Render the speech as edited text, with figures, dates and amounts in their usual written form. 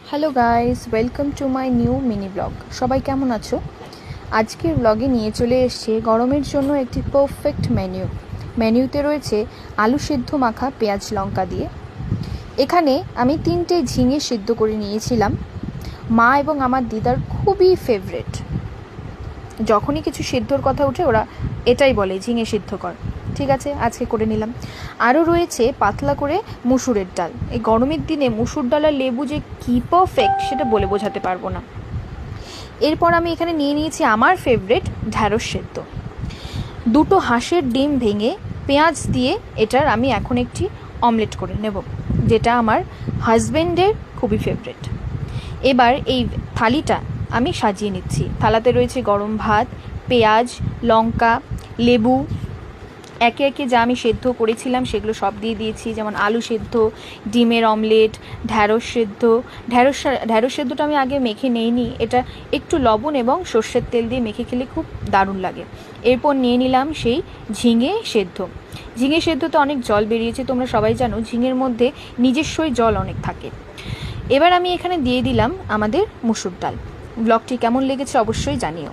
Hello guys, welcome to my new mini blog. সবাই কেমন আছো? আজকের ব্লগে নিয়ে চলে এসেছি গরমের জন্য একটি পারফেক্ট মেনুতে রয়েছে আলু সেদ্ধ মাখা পেঁয়াজ লঙ্কা দিয়ে। এখানে আমি 3টে ঝিঙে সেদ্ধ করে নিয়েছিলাম। মা এবং আমার দিদার খুবই ফেভারেট। যখনই কিছু সেদ্ধর কথা ওঠে ওরা এটাই বলে, ঝিঙে সিদ্ধ কর। ঠিক আছে, আজকে করে নিলাম। আরও রয়েছে পাতলা করে মুসুরের ডাল। এই গরমের দিনে মুসুর ডাল আর লেবু যে কী পারফেক্ট সেটা বলে বোঝাতে পারবো না। এরপর আমি এখানে নিয়ে নিয়েছি আমার ফেভারিট ঢ্যাঁড়স সেদ্ধ। 2টো হাঁসের ডিম ভেঙে পেঁয়াজ দিয়ে এটার আমি এখন একটি অমলেট করে নেব, যেটা আমার হাজব্যান্ডের খুবই ফেভারিট। এবার এই থালিটা আমি সাজিয়ে নিচ্ছি। থালাতে রয়েছে গরম ভাত, পেঁয়াজ, লঙ্কা, লেবু। একে একে যা আমি সেদ্ধ করেছিলাম সেগুলো সব দিয়ে দিয়েছি, যেমন আলু সেদ্ধ, ডিমের অমলেট, ঢ্যাঁড়স সেদ্ধ। ঢ্যাঁড়স সেদ্ধটা আমি আগে মেখে নেইনি, এটা একটু লবণ এবং সর্ষের তেল দিয়ে মেখে খেলে খুব দারুণ লাগে। এরপর নিয়ে নিলাম সেই ঝিঙে সেদ্ধ। ঝিঙে সেদ্ধতে অনেক জল বেরিয়েছে, তোমরা সবাই জানো ঝিঙের মধ্যে নিজস্বই জল অনেক থাকে। এবার আমি এখানে দিয়ে দিলাম আমাদের মুসুর ডাল। ব্লগটি কেমন লেগেছে অবশ্যই জানিও।